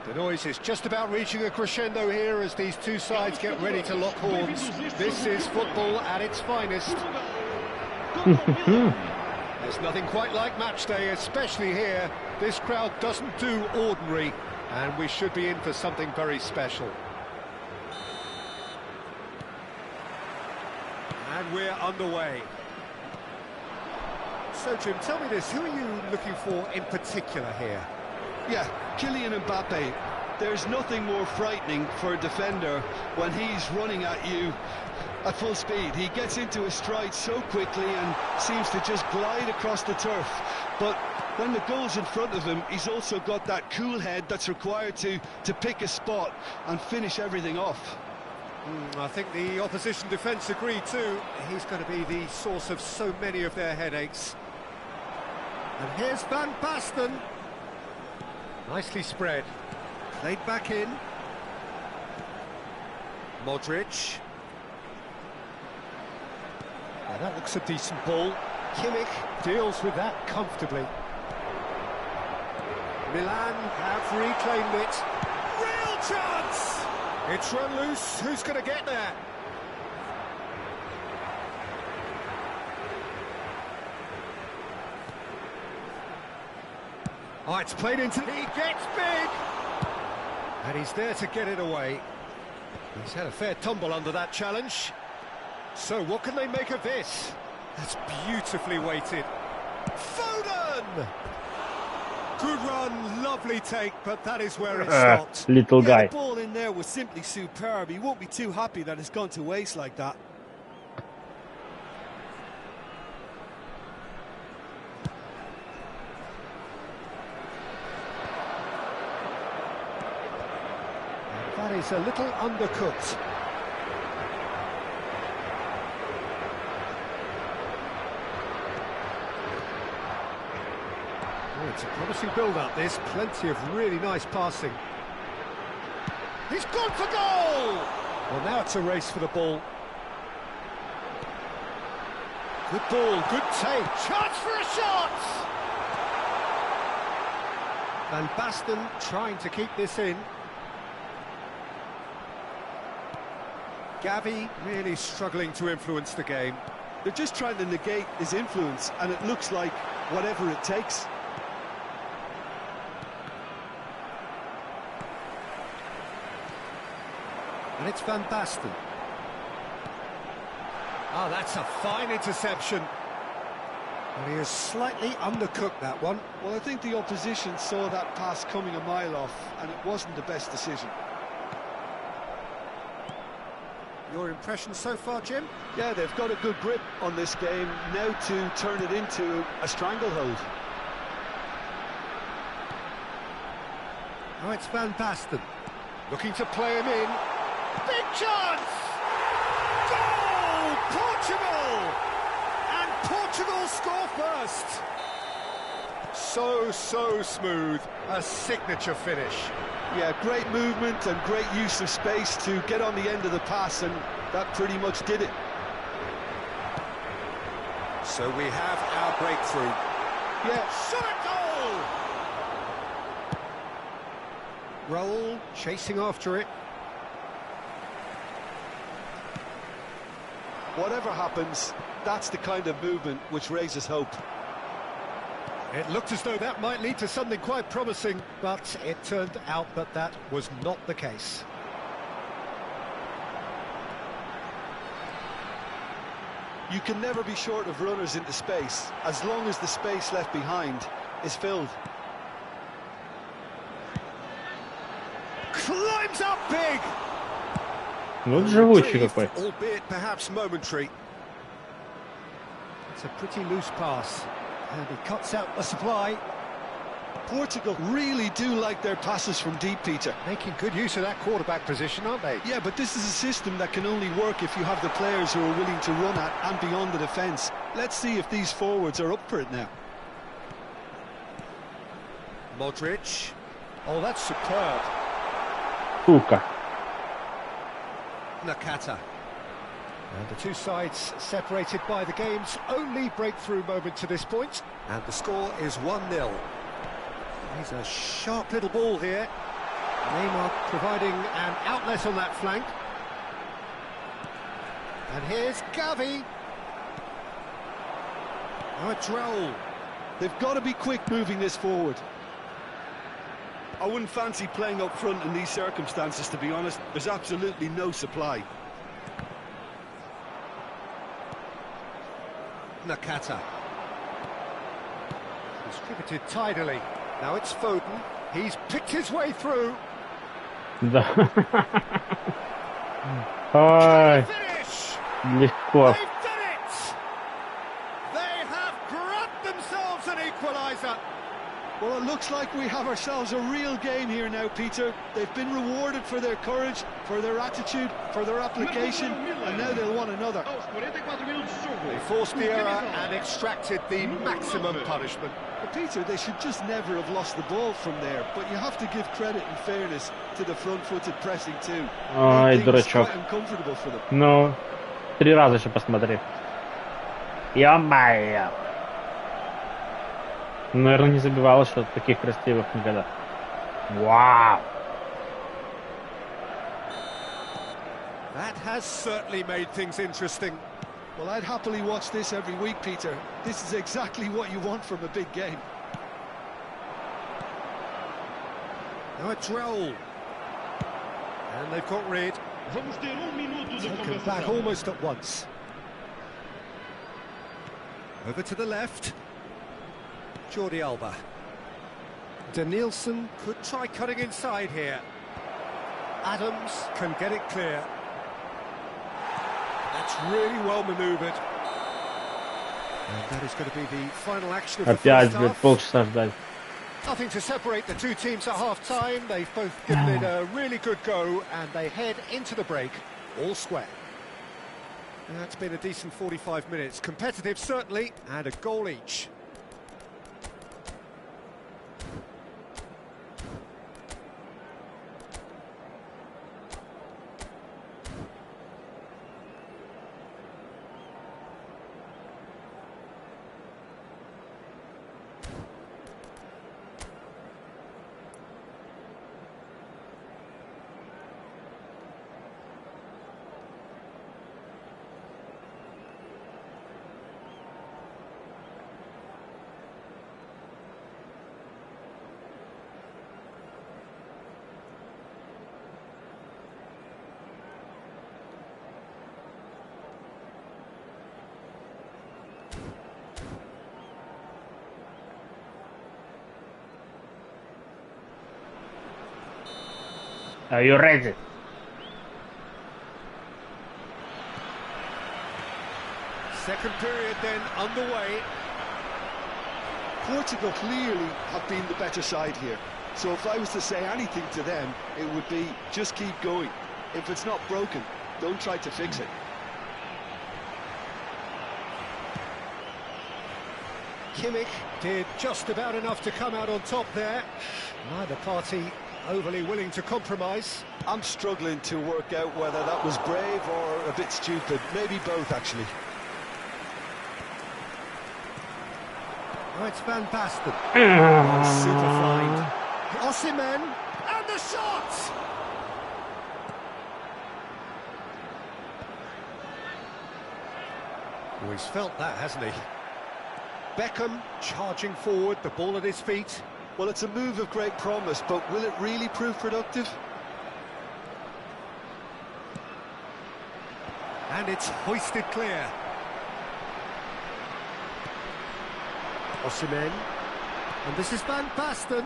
The noise is just about reaching a crescendo here as these two sides get ready to lock horns. This is football at its finest. There's nothing quite like match day, especially here. This crowd doesn't do ordinary, and we should be in for something very special. And we're underway. So, Jim, tell me this, who are you looking for in particular here? Yeah, Kylian Mbappe. There's nothing more frightening for a defender when he's running at you at full speed. He gets into his stride so quickly and seems to just glide across the turf. But when the goal's in front of him, he's also got that cool head that's required to pick a spot and finish everything off. I think the opposition defence agree too. He's going to be the source of so many of their headaches. And here's Van Basten. Nicely spread. Played back in. Modric. Now that looks a decent ball. Kimmich deals with that comfortably. Milan have reclaimed it. Real chance! It's run loose. Who's going to get there? Oh, it's played into... He gets big! And he's there to get it away. He's had a fair tumble under that challenge. So what can they make of this? That's beautifully weighted. Foden! Good run, lovely take, but that is where it stopped. Little guy. The ball in there was simply superb. He won't be too happy that it's gone to waste like that. That is a little undercooked. Oh, it's a promising build-up, this. Plenty of really nice passing. He's gone for goal! Well, now it's a race for the ball. Good ball, good take. Chance for a shot! Van Basten trying to keep this in. Gavi really struggling to influence the game. They're just trying to negate his influence, and it looks like whatever it takes. And it's Van Basten. Oh, that's a fine interception. And he has slightly undercooked that one. Well, I think the opposition saw that pass coming a mile off, and it wasn't the best decision. Your impression so far, Jim? Yeah, they've got a good grip on this game, now to turn it into a stranglehold. Oh, it's Van Basten. Looking to play him in. Big chance! Goal! Portugal! And Portugal score first! So smooth. A signature finish. Yeah, great movement and great use of space to get on the end of the pass, and that pretty much did it. So we have our breakthrough. Yeah. Shot a goal! Raul chasing after it. Whatever happens, that's the kind of movement which raises hope. It looked as though that might lead to something quite promising, but it turned out that that was not the case. You can never be short of runners into space, as long as the space left behind is filled. Climbs up big! Вот живучий какой. Albeit perhaps momentary. It's a pretty loose pass. And he cuts out the supply. Portugal really do like their passes from deep, Peter. Making good use of that quarterback position, aren't they? Yeah, but this is a system that can only work if you have the players who are willing to run at and beyond the defence. Let's see if these forwards are up for it now. Modric. Oh, that's superb. Сука. Nakata. And the two sides separated by the game's only breakthrough moment to this point. And the score is 1-0. He's a sharp little ball here. Neymar providing an outlet on that flank. And here's Gavi. Oh, a droll. They've got to be quick moving this forward. I wouldn't fancy playing up front in these circumstances, to be honest. There's absolutely no supply. Nakata. Distributed tidily. Now it's Foden. He's picked his way through. Да. Ой, Finish! легко. They've done it! They have grabbed themselves an equaliser. Well, it looks like we have ourselves a real game here now, Peter. They've been rewarded for their courage, for their attitude, for their application, and now they'll want another. They forced the error and extracted the maximum punishment. But Peter, they should just never have lost the ball from there, but you have to give credit and fairness to the front-footed pressing too. Ай, Made things дурачок. quite uncomfortable for them. Ну, 3 раза еще посмотри. Ё-моё. Наверное, не забивала что-то таких красивых никогда. Вау! That has certainly made things interesting. Well, I'd happily watch this every week, Peter. This is exactly what you want from a big game. Now a droll. And they've got rid. Taken back almost at once. Over to the left. Jordi Alba. Danielson could try cutting inside here. Adams can get it clear. That's really well manoeuvred. And that is going to be the final action of the Опять, first блядь, half. полчаса ждать. Nothing to separate the two teams at half-time. They've both given it a really good go, and they head into the break all square. And that's been a decent 45 minutes. Competitive, certainly, and a goal each. Are you ready? Second period then underway. Portugal clearly have been the better side here. So if I was to say anything to them, it would be just keep going. If it's not broken, don't try to fix it. Kimmich did just about enough to come out on top there. Neither party overly willing to compromise. I'm struggling to work out whether that was brave or a bit stupid. Maybe both, actually. Oh, it's Van Basten. Oh, super find. Osimhen, and the shot! Oh, he's felt that, hasn't he? Beckham charging forward, the ball at his feet. Well, it's a move of great promise, but will it really prove productive? And it's hoisted clear. Osimhen. And this is Van Basten.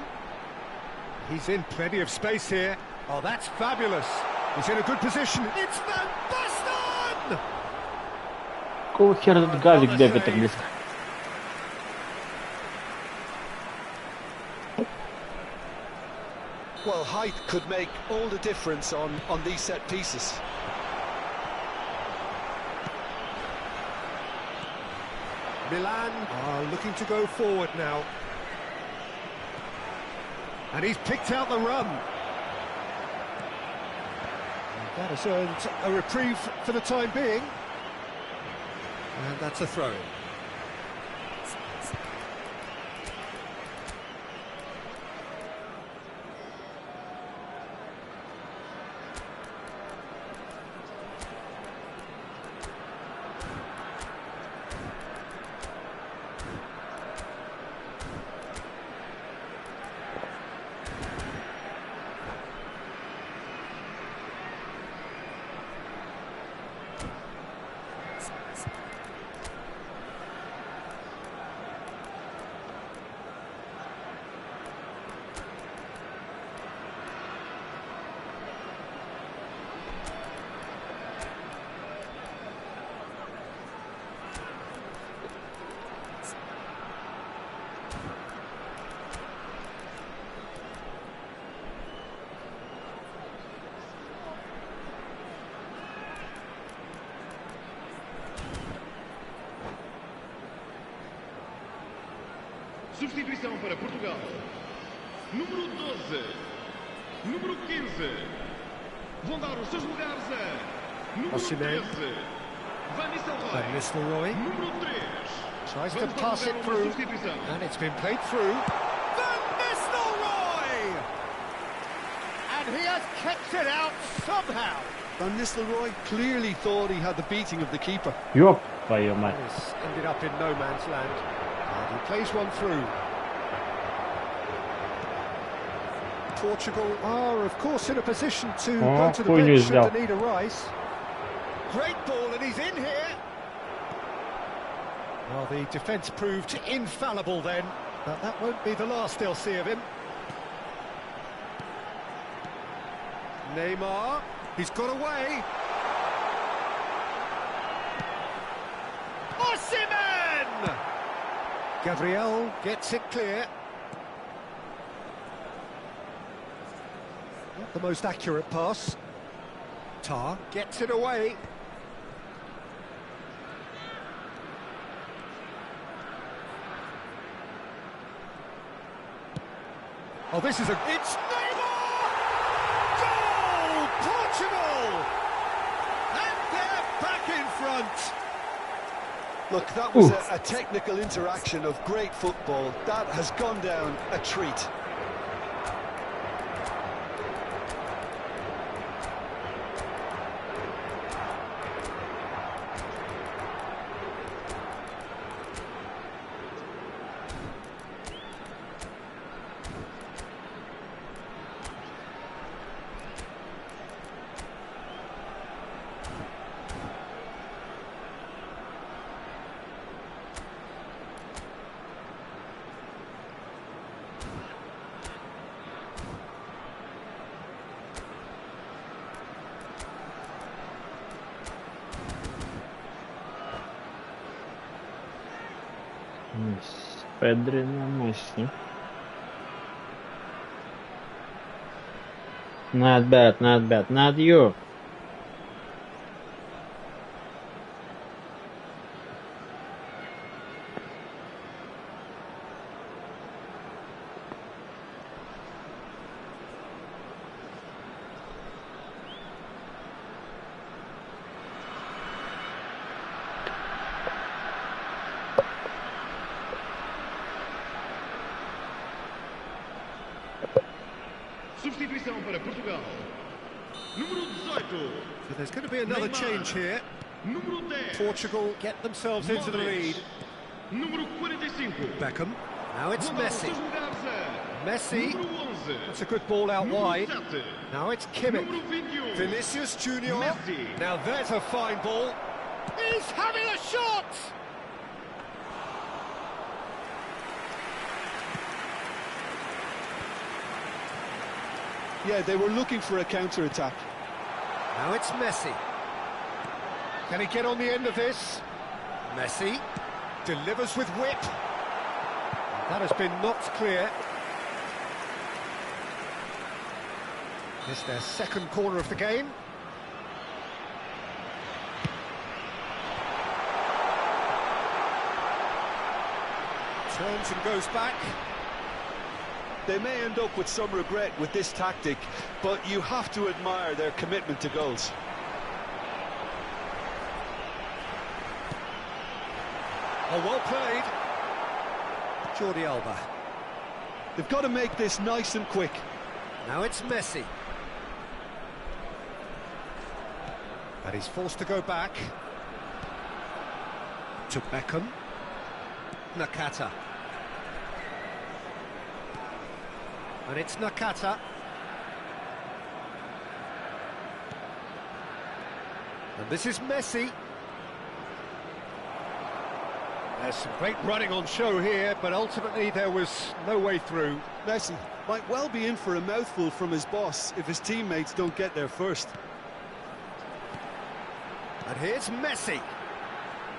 He's in plenty of space here. Oh, that's fabulous. He's in a good position. It's Van Basten! Какого хера тут Гавик бегает так близко? Well, height could make all the difference on these set pieces. Milan are looking to go forward now. And he's picked out the run. And that has earned a reprieve for the time being. And that's a throw-in. Substituição para Portugal. Número 12. Número 15. Vão dar os seus lugares a número 13. Van Nistelrooy Número 3. tries to pass it through, and it's been played through. Van Nistelrooy! And he has kept it out somehow. Van Nistelrooy clearly thought he had the beating of the keeper. Yok твою мать. This ended up in no man's land. And he plays one through. Portugal are, of course, in a position to go to the bench should the need arise. Great ball, and he's in here. Well, the defence proved infallible then, but that won't be the last they'll see of him. Neymar, he's got away. Osimhen! Gabriel gets it clear. Not the most accurate pass. Tar gets it away. Oh, this is it's Neymar! Goal! Portugal! And they're back in front. Look, that was a technical interaction of great football. That has gone down a treat. Pedri na mощи. Not bad, not bad, not you. Substituição para Portugal. Número 18. So there's going to be another change here. Número 10. Portugal get themselves into the lead. Número 45. Beckham. Now it's Vão dar os Messi. seus lugares a Messi. número 11. That's a good ball out Número wide. 7. Now it's Kimmich. Número 21. Vinicius Junior. Messi. Now there's a fine ball. He's having a shot! Yeah, they were looking for a counter-attack. Now it's Messi. Can he get on the end of this? Messi delivers with whip. That has been knocked clear. It's their second corner of the game. Turns and goes back. They may end up with some regret with this tactic, but you have to admire their commitment to goals. Oh, well played. Jordi Alba. They've got to make this nice and quick. Now it's Messi. And he's forced to go back. To Beckham. Nakata. And it's Nakata. And this is Messi. There's some great running on show here, but ultimately there was no way through. Messi might well be in for a mouthful from his boss if his teammates don't get there first. And here's Messi.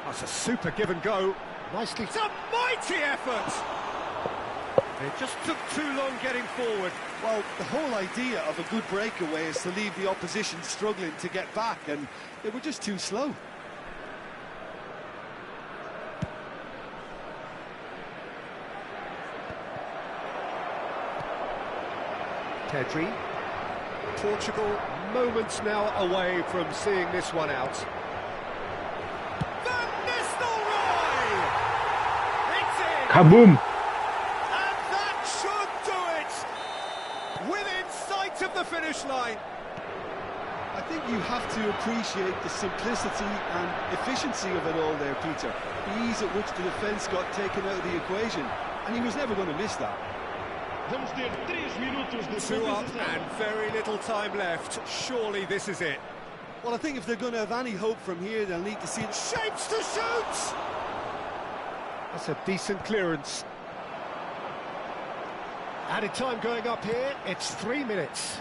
That's a super give and go. Nicely, it's a mighty effort! It just took too long getting forward. Well, the whole idea of a good breakaway is to leave the opposition struggling to get back, and they were just too slow. Pedri. Portugal moments now away from seeing this one out. Van Nistelrooy! It's in! Kaboom! And that should do it! Within sight of the finish line. I think you have to appreciate the simplicity and efficiency of it all there, Peter. The ease at which the defence got taken out of the equation, and he was never going to miss that. Vamos ter 3 minutos de Two up compensação. and very little time left. Surely this is it. Well, I think if they're going to have any hope from here, they'll need to see it. Shapes to shoot! That's a decent clearance. Added time going up here, it's 3 minutes.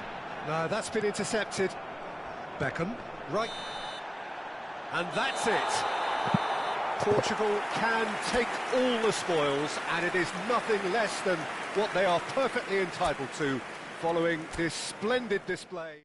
No, that's been intercepted. Beckham, right. And that's it. Portugal can take all the spoils, and it is nothing less than what they are perfectly entitled to following this splendid display.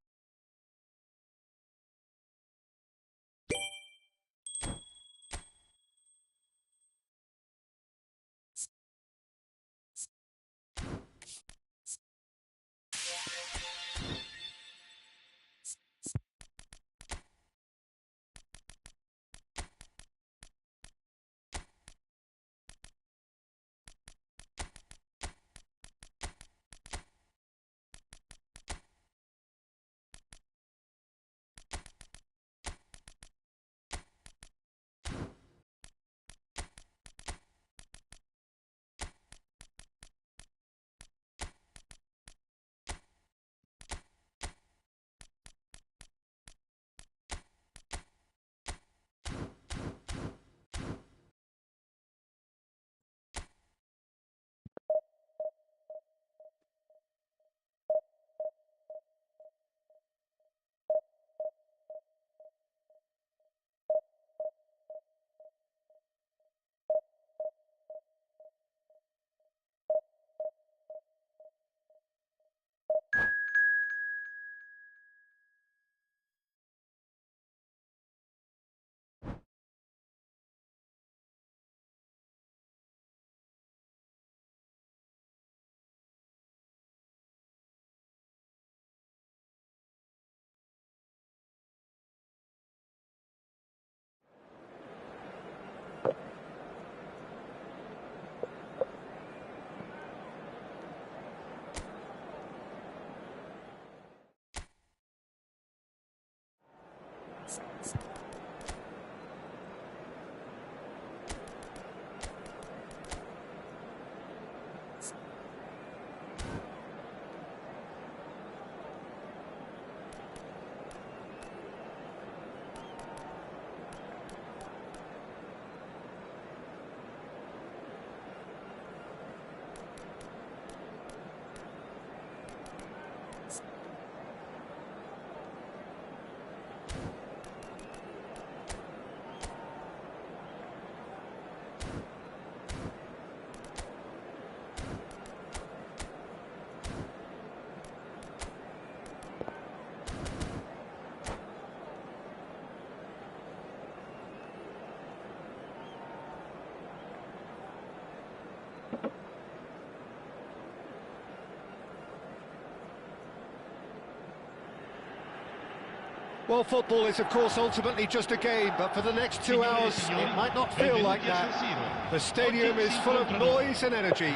Well, football is, of course, ultimately just a game, but for the next 2 hours, it might not feel like that. The stadium is full of noise and energy.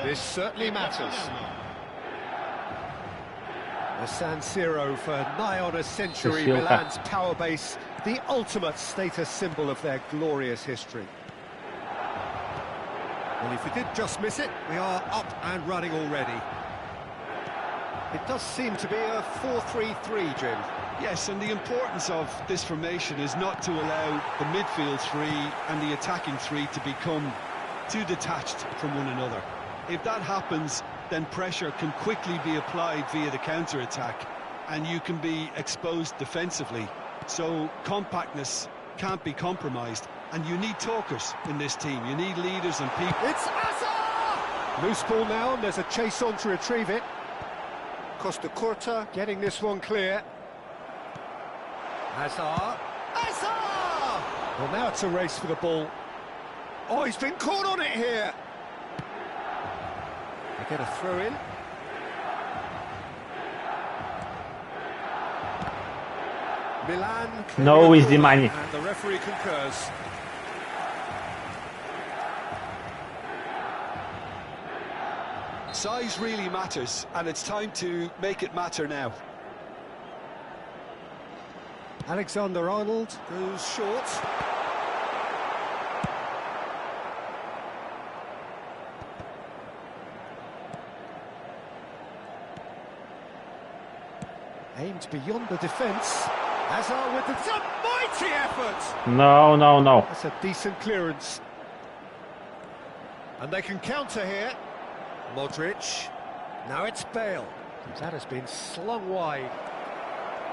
This certainly matters. The San Siro for nigh on a century, Milan's power base, the ultimate status symbol of their glorious history. Well, if we did just miss it, we are up and running already. It does seem to be a 4-3-3, Jim. Yes, and the importance of this formation is not to allow the midfield three and the attacking three to become too detached from one another. If that happens, then pressure can quickly be applied via the counter-attack, and you can be exposed defensively. So compactness can't be compromised, and you need talkers in this team. You need leaders and people. It's Asa! Loose ball now, and there's a chase on to retrieve it. Costa Curta getting this one clear. Hazard. Hazard! Well, now it's a race for the ball. Oh, he's been caught on it here. They get a throw in. Milan. No easy money. And the referee concurs. Size really matters, and it's time to make it matter now. Alexander-Arnold goes short. Aimed beyond the defence. Hazard with the mighty effort! No, no, no. That's a decent clearance. And they can counter here. Modric. Now it's Bale. That has been slung wide.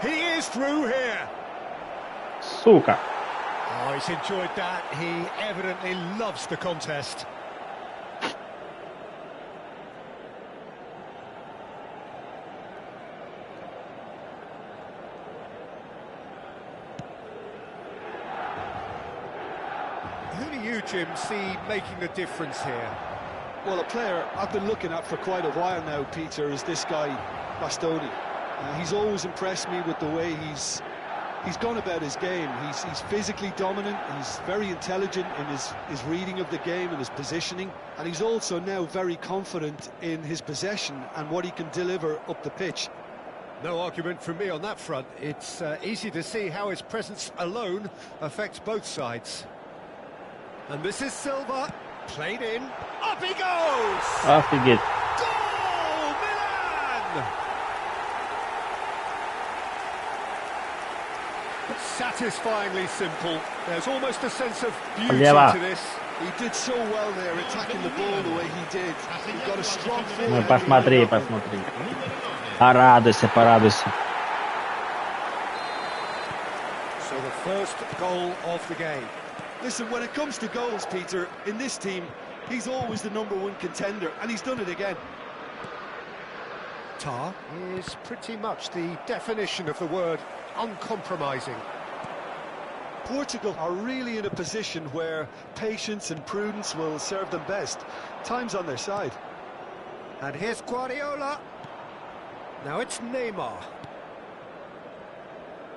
He is through here. Сука. Oh, he's enjoyed that. He evidently loves the contest. Who do you, Jim, see making the difference here? Well, a player I've been looking at for quite a while now, Peter, is this guy, Bastoni. He's always impressed me with the way he's gone about his game. He's physically dominant, he's very intelligent in his reading of the game and his positioning, and he's also now very confident in his possession and what he can deliver up the pitch. No argument from me on that front. It's easy to see how his presence alone affects both sides. And this is Silva, played in, up he goes! Офигеть. Goal, Milan! Satisfyingly simple. There's almost a sense of beauty Лево. to this. He did so well there, attacking the ball the way he did. He got a strong Ну, forward. посмотри, посмотри. Порадуйся, порадуйся. So the first goal of the game. Listen, when it comes to goals, Peter, in this team, he's always the #1 contender, and he's done it again. Tar is pretty much the definition of the word uncompromising. Portugal are really in a position where patience and prudence will serve them best. Time's on their side. And here's Guardiola. Now it's Neymar.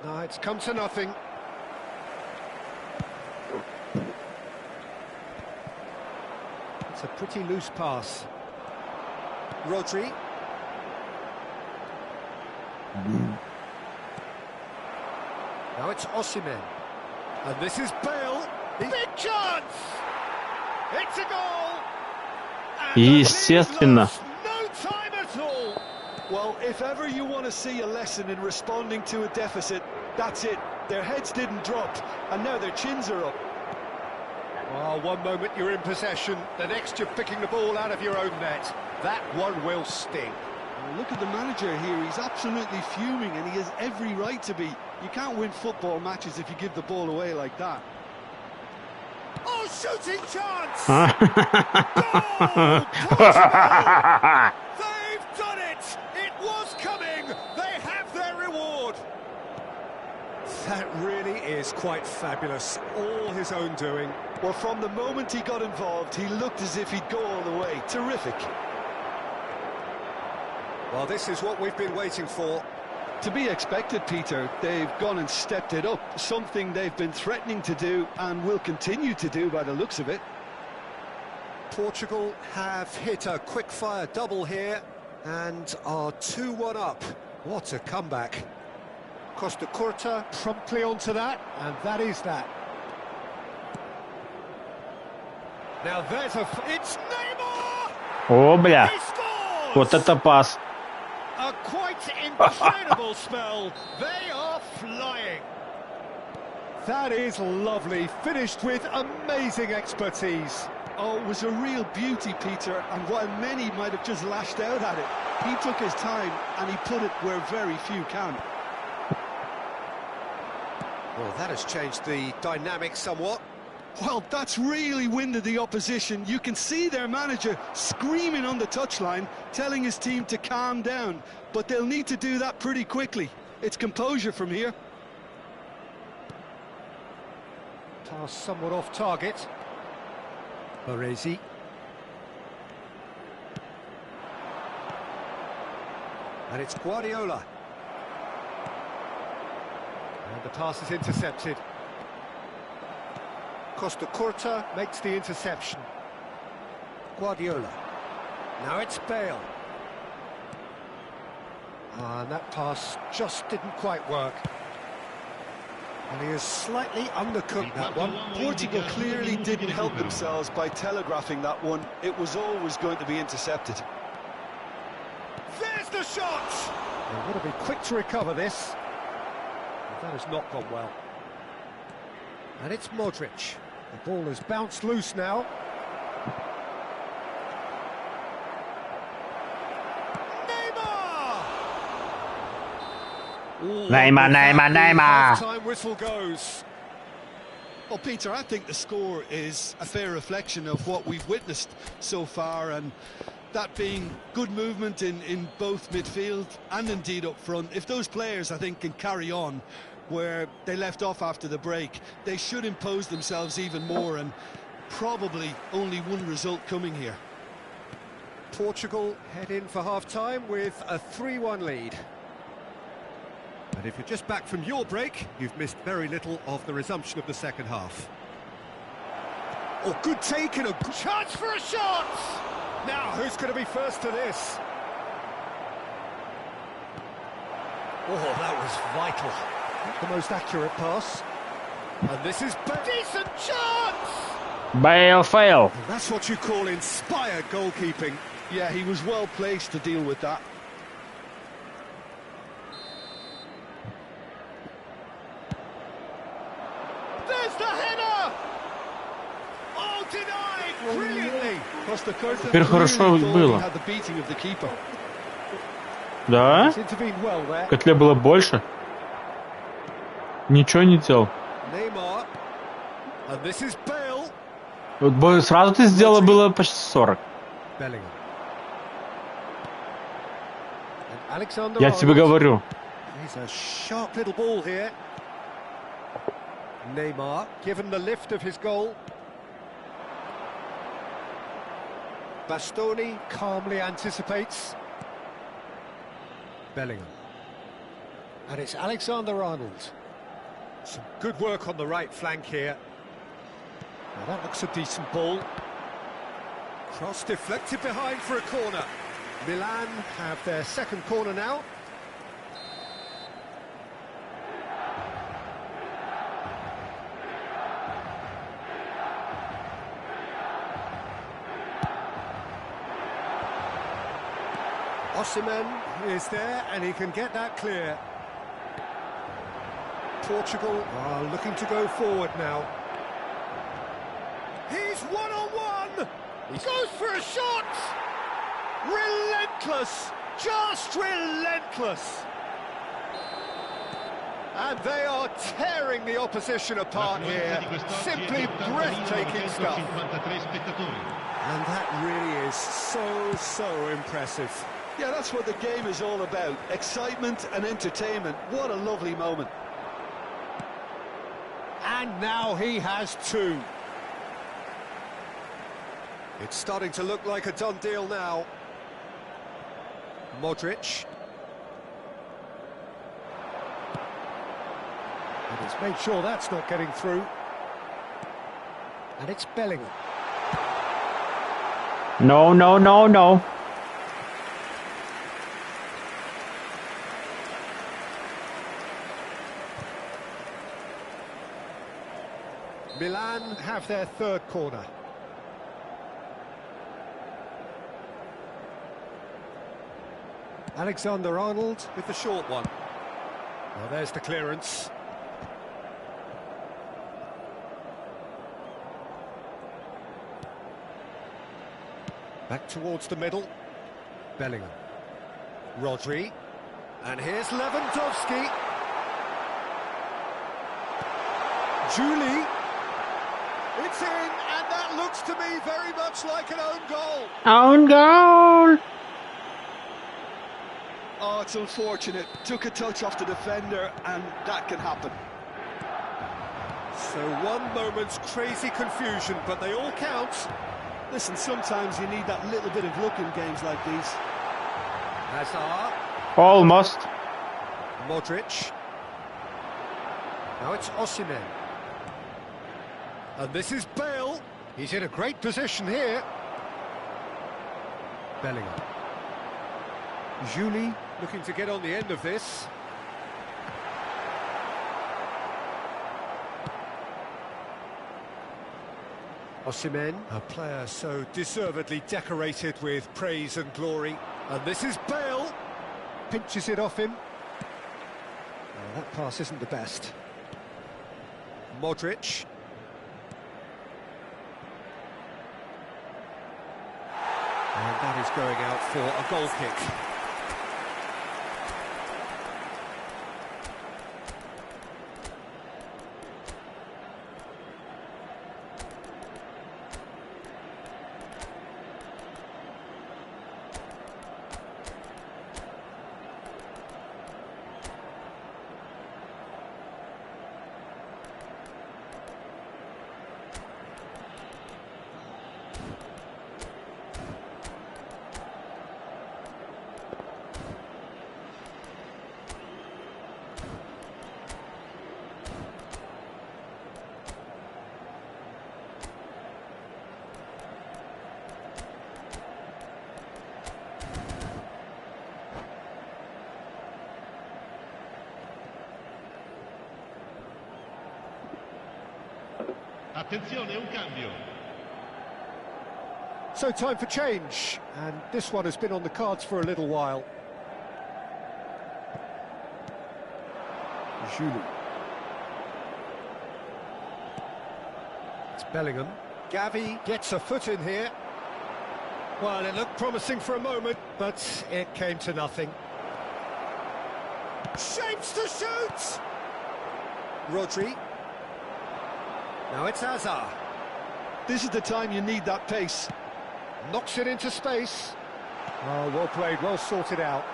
No, it's come to nothing. It's a pretty loose pass. Rodri. Now it's Osimhen. And this is Bale. Big chance! It's a goal! And Естественно. no time at all! Well, if ever you want to see a lesson in responding to a deficit, that's it. Their heads didn't drop, and now their chins are up. Well, one moment you're in possession, the next you're picking the ball out of your own net. That one will sting. Well, look at the manager here. He's absolutely fuming, and he has every right to be. You can't win football matches if you give the ball away like that. Oh, shooting chance! Ah. Goal! They've done it! It was coming! They have their reward! That really is quite fabulous. All his own doing. Well, from the moment he got involved, he looked as if he'd go all the way. Terrific. Well, this is what we've been waiting for. To be expected, Peter. They've gone and stepped it up, something they've been threatening to do and will continue to do by the looks of it. Portugal have hit a quick-fire double here and are 2-1 up. What a comeback. Costa Curta promptly onto that, and that is that. Now there's it's Neymar! О, бля. He scores! Вот это пас. A quite incredible spell. They are flying. That is lovely, finished with amazing expertise. Oh, it was a real beauty, Peter, and while many might have just lashed out at it, he took his time and he put it where very few can. Well, that has changed the dynamic somewhat. Well, that's really winded the opposition. You can see their manager screaming on the touchline, telling his team to calm down, but they'll need to do that pretty quickly. It's composure from here. Pass somewhat off target. Baresi. And it's Guardiola. And the pass is intercepted. Costa Curta makes the interception. Guardiola. Now it's Bale. And that pass just didn't quite work. And he has slightly undercooked that one. Portugal clearly didn't help themselves by telegraphing that one. It was always going to be intercepted. There's the shot! They've got to be quick to recover this. But that has not gone well. And it's Modric. The ball has bounced loose now. Neymar. Time whistle goes. Well, Peter, I think the score is a fair reflection of what we've witnessed so far, and that being good movement in both midfield and indeed up front. If those players, I think, can carry on where they left off after the break, they should impose themselves even more, and probably only one result coming here. Portugal head in for half-time with a 3-1 lead. And if you're just back from your break, you've missed very little of the resumption of the second half. Oh, good take and a good chance for a shot! Now, who's going to be first to this? Oh, that was vital. Not the most accurate pass. And this is a decent chance! Bale fail. And that's what you call inspired goalkeeping. Yeah, he was well placed to deal with that. There's the header! Oh, denied! Brilliantly! Costa Curta Теперь хорошо было. had the beating of the keeper. Да? He's intervened well there. Котле было больше. Ничего не делал. Neymar. And this is Bale. Вот сразу ты сделала было почти 40. Bellingham. And Alexander Я тебе говорю. He's a sharp little ball here. Neymar, given the lift of his goal. Bastoni calmly anticipates. Bellingham. And it's Alexander-Arnold. Some good work on the right flank here. Now that looks a decent ball. Cross deflected behind for a corner. Milan have their second corner now. Osimhen is there and he can get that clear. Portugal are looking to go forward now. He's one-on-one! He goes for a shot! Relentless! Just relentless! And they are tearing the opposition apart here. Simply breathtaking stuff. And that really is so impressive. Yeah, that's what the game is all about. Excitement and entertainment. What a lovely moment. And now he has two. It's starting to look like a done deal now. Modric. And he's made sure that's not getting through. And it's Bellingham. No, no, no, no. Milan have their third corner. Alexander-Arnold with the short one. Well, there's the clearance. Back towards the middle. Bellingham. Rodri. And here's Lewandowski. Julie. It's in, and that looks to me very much like an own goal. Own goal! Oh, it's unfortunate. Took a touch off the defender, and that can happen. So one moment's crazy confusion, but they all count. Listen, sometimes you need that little bit of luck in games like these. Hazard. Almost. Modric. Now it's Osimhen. And this is Bale. He's in a great position here. Bellingham. Julie looking to get on the end of this. Osimhen, a player so deservedly decorated with praise and glory. And this is Bale. Pinches it off him. Oh, that pass isn't the best. Modric. And that is going out for a goal kick. Attenzione, un cambio. So time for change, and this one has been on the cards for a little while. Julie. It's Bellingham. Gavi gets a foot in here. Well, it looked promising for a moment, but it came to nothing. Shapes to shoot! Rodri. Now it's Hazard. This is the time you need that pace. Knocks it into space. Oh, well played, well sorted out.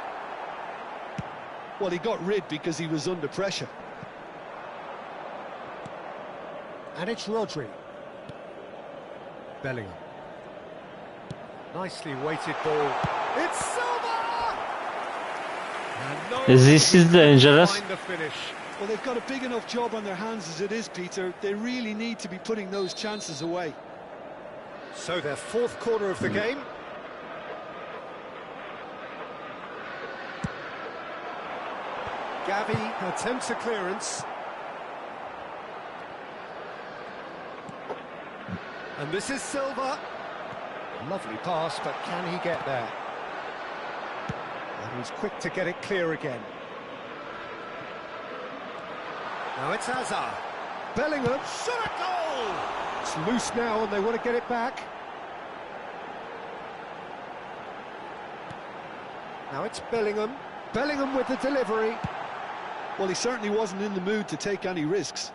Well, he got rid because he was under pressure. And it's Rodri. Bellingham. Nicely weighted ball. It's Silva! And no This is dangerous. find the finish. Well, they've got a big enough job on their hands as it is, Peter. They really need to be putting those chances away. So their fourth corner of the game. Gavi attempts a clearance. And this is Silva. Lovely pass, but can he get there? And he's quick to get it clear again. Now it's Hazard. Bellingham, shot a goal! It's loose now and they want to get it back. Now it's Bellingham. Bellingham with the delivery. Well, he certainly wasn't in the mood to take any risks.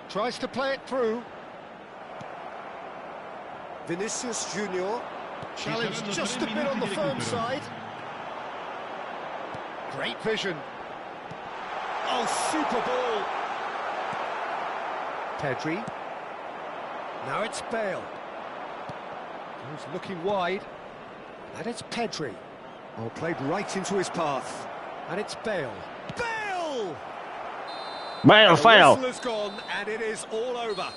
Tries to play it through. Vinicius Junior. Challenged just a bit on the firm side. Great vision. Oh, super ball. Pedri. Now it's Bale. He's looking wide. And it's Pedri. Oh, played right into his path. And it's Bale. Bale! Bale The fail. whistle has gone, and it is all over.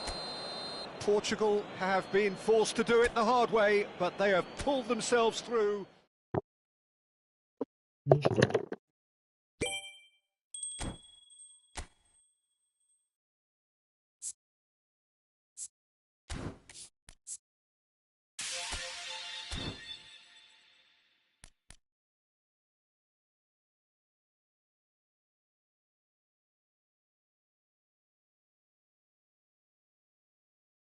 Portugal have been forced to do it the hard way, but they have pulled themselves through.